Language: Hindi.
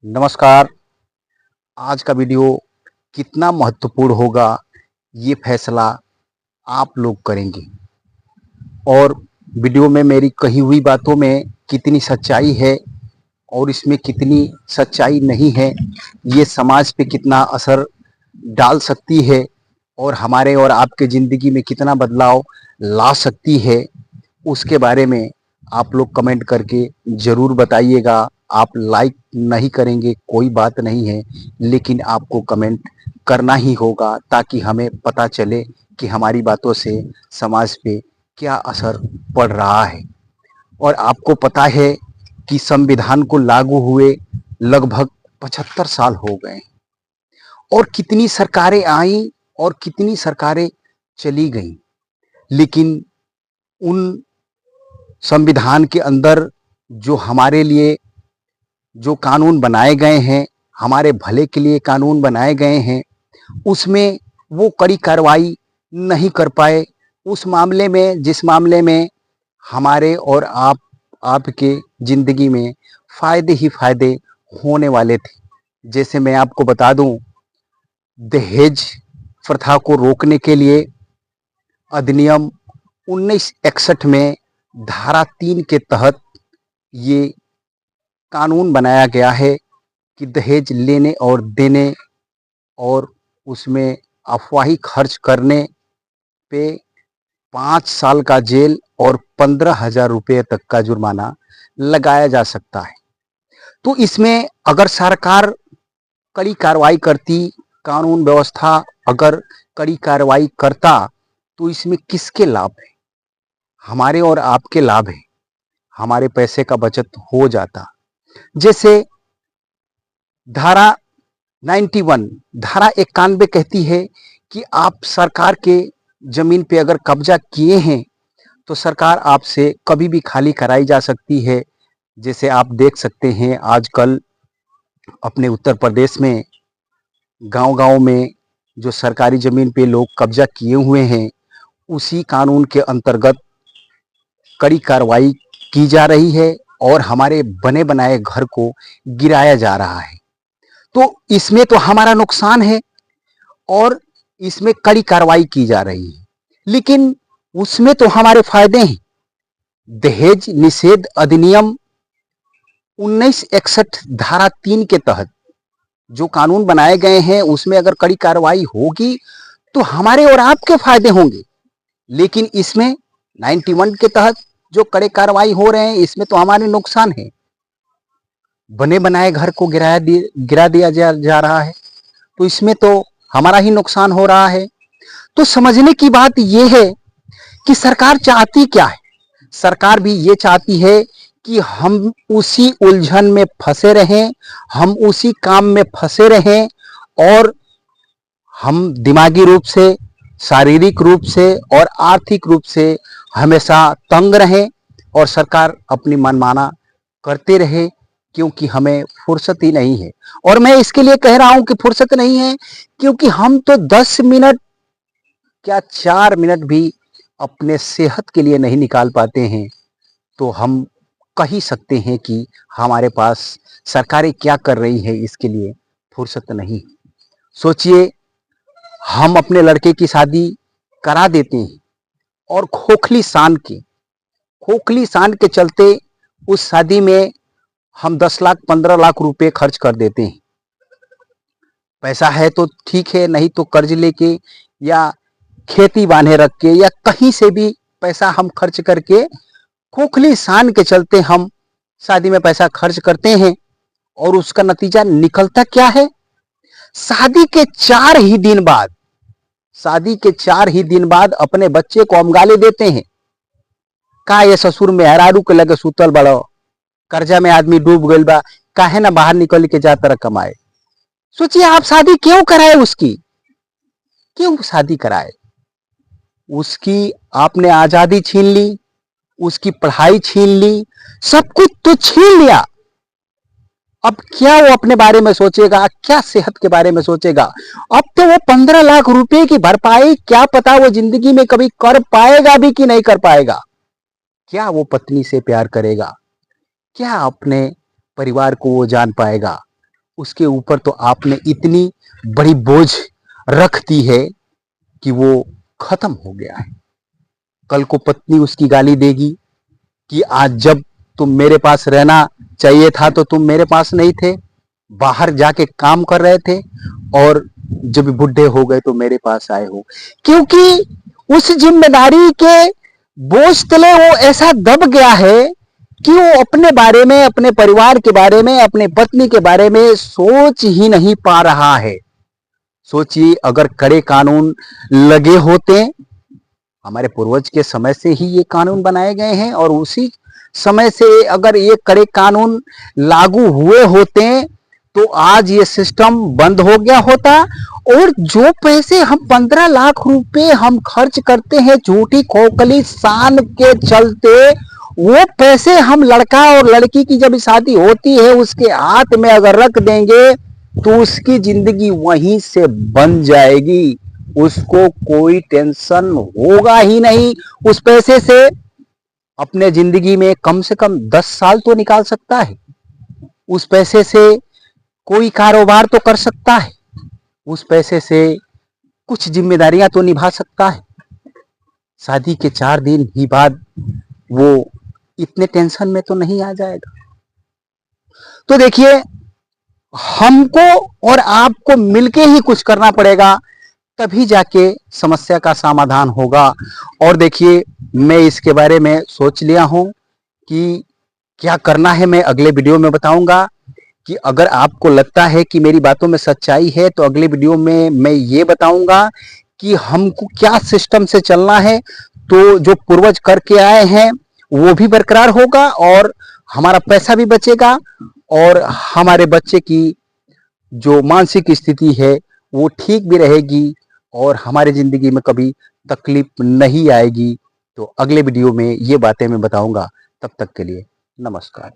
नमस्कार। आज का वीडियो कितना महत्वपूर्ण होगा ये फैसला आप लोग करेंगे और वीडियो में मेरी कही हुई बातों में कितनी सच्चाई है और इसमें कितनी सच्चाई नहीं है, ये समाज पे कितना असर डाल सकती है और हमारे और आपके ज़िंदगी में कितना बदलाव ला सकती है, उसके बारे में आप लोग कमेंट करके ज़रूर बताइएगा। आप लाइक नहीं करेंगे कोई बात नहीं है, लेकिन आपको कमेंट करना ही होगा ताकि हमें पता चले कि हमारी बातों से समाज पे क्या असर पड़ रहा है। और आपको पता है कि संविधान को लागू हुए लगभग 75 साल हो गए और कितनी सरकारें आईं और कितनी सरकारें चली गईं, लेकिन उन संविधान के अंदर जो हमारे लिए जो कानून बनाए गए हैं, हमारे भले के लिए कानून बनाए गए हैं, उसमें वो कड़ी कार्रवाई नहीं कर पाए। उस मामले में जिस मामले में हमारे और आपके ज़िंदगी में फ़ायदे ही फ़ायदे होने वाले थे। जैसे मैं आपको बता दूं, दहेज प्रथा को रोकने के लिए अधिनियम 1961 में धारा 3 के तहत ये कानून बनाया गया है कि दहेज लेने और देने और उसमें अफवाही खर्च करने पे 5 साल का जेल और 15,000 रुपये तक का जुर्माना लगाया जा सकता है। तो इसमें अगर सरकार कड़ी कार्रवाई करती, कानून व्यवस्था अगर कड़ी कार्रवाई करता, तो इसमें किसके लाभ है? हमारे और आपके लाभ है। हमारे पैसे का बचत हो जाता। जैसे धारा 91 धारा 91 कहती है कि आप सरकार के जमीन पे अगर कब्जा किए हैं तो सरकार आपसे कभी भी खाली कराई जा सकती है। जैसे आप देख सकते हैं आजकल अपने उत्तर प्रदेश में गांव-गांव में जो सरकारी ज़मीन पे लोग कब्जा किए हुए हैं, उसी कानून के अंतर्गत कड़ी कार्रवाई की जा रही है और हमारे बने बनाए घर को गिराया जा रहा है। तो इसमें तो हमारा नुकसान है और इसमें कड़ी कार्रवाई की जा रही है, लेकिन उसमें तो हमारे फायदे हैं। दहेज निषेध अधिनियम 1961 धारा 3 के तहत जो कानून बनाए गए हैं, उसमें अगर कड़ी कार्रवाई होगी तो हमारे और आपके फायदे होंगे, लेकिन इसमें 91 के तहत जो कड़े कार्रवाई हो रहे हैं, इसमें तो हमारे नुकसान है। बने बनाए घर को गिरा दिया जा रहा है, तो इसमें तो हमारा ही नुकसान हो रहा है। तो समझने की बात यह है कि सरकार चाहती क्या है? सरकार भी ये चाहती है कि हम उसी उलझन में फंसे रहें, हम उसी काम में फंसे रहें और हम दिमागी रूप से, शारीरिक रूप से और आर्थिक रूप से हमेशा तंग रहें और सरकार अपनी मनमाना करते रहे, क्योंकि हमें फुर्सत ही नहीं है। और मैं इसके लिए कह रहा हूं कि फुर्सत नहीं है क्योंकि हम तो 10 मिनट क्या 4 मिनट भी अपने सेहत के लिए नहीं निकाल पाते हैं, तो हम कह ही सकते हैं कि हमारे पास सरकारें क्या कर रही है इसके लिए फुर्सत नहीं। सोचिए, हम अपने लड़के की शादी करा देते हैं और खोखली शान के चलते उस शादी में हम 10 लाख 15 लाख रुपए खर्च कर देते हैं। पैसा है तो ठीक है, नहीं तो कर्ज लेके या खेती बांधे रख के या कहीं से भी पैसा हम खर्च करके खोखली शान के चलते हम शादी में पैसा खर्च करते हैं और उसका नतीजा निकलता क्या है? शादी के 4 ही दिन बाद अपने बच्चे को हम गाली देते हैं। का ये ससुर मेहरारू के लगे सुतल बड़ो, कर्जा में आदमी डूब गइल बा, काहे ना बाहर निकल के जा तरह कमाए। सोचिए, आप शादी क्यों कराए? क्यों शादी कराए? उसकी आपने आजादी छीन ली, उसकी पढ़ाई छीन ली, सब कुछ तो छीन लिया। अब क्या वो अपने बारे में सोचेगा? क्या सेहत के बारे में सोचेगा? अब तो वो 15 लाख रुपए की भरपाई क्या पता वो जिंदगी में कभी कर पाएगा भी कि नहीं कर पाएगा। क्या वो पत्नी से प्यार करेगा? क्या अपने परिवार को वो जान पाएगा? उसके ऊपर तो आपने इतनी बड़ी बोझ रख दी है कि वो खत्म हो गया है। कल को पत्नी उसकी गाली देगी कि आज जब तुम मेरे पास रहना चाहिए था तो तुम मेरे पास नहीं थे, बाहर जाके काम कर रहे थे, और जब बुढ़े हो गए तो मेरे पास आए हो। क्योंकि उस जिम्मेदारी के बोझ तले वो ऐसा दब गया है कि वो अपने बारे में, अपने परिवार के बारे में, अपने पत्नी के बारे में सोच ही नहीं पा रहा है। सोचिए, अगर कड़े कानून लगे होते, हमारे पूर्वज के समय से ही ये कानून बनाए गए हैं, और उसी समय से अगर ये कड़े कानून लागू हुए होते तो आज ये सिस्टम बंद हो गया होता। और जो पैसे हम 15 लाख रुपए हम खर्च करते हैं झूठी खोखली शान के चलते, वो पैसे हम लड़का और लड़की की जब शादी होती है उसके हाथ में अगर रख देंगे तो उसकी जिंदगी वहीं से बन जाएगी। उसको कोई टेंशन होगा ही नहीं। उस पैसे से अपने जिंदगी में कम से कम 10 साल तो निकाल सकता है। उस पैसे से कोई कारोबार तो कर सकता है। उस पैसे से कुछ जिम्मेदारियां तो निभा सकता है। शादी के 4 दिन ही बाद वो इतने टेंशन में तो नहीं आ जाएगा। तो देखिए, हमको और आपको मिलके ही कुछ करना पड़ेगा, तभी जाके समस्या का समाधान होगा। और देखिए, मैं इसके बारे में सोच लिया हूं कि क्या करना है, मैं अगले वीडियो में बताऊंगा। कि अगर आपको लगता है कि मेरी बातों में सच्चाई है तो अगले वीडियो में मैं ये बताऊंगा कि हमको क्या सिस्टम से चलना है, तो जो पूर्वज करके आए हैं वो भी बरकरार होगा, और हमारा पैसा भी बचेगा, और हमारे बच्चे की जो मानसिक स्थिति है वो ठीक भी रहेगी, और हमारे जिंदगी में कभी तकलीफ नहीं आएगी। तो अगले वीडियो में ये बातें मैं बताऊंगा। तब तक के लिए नमस्कार।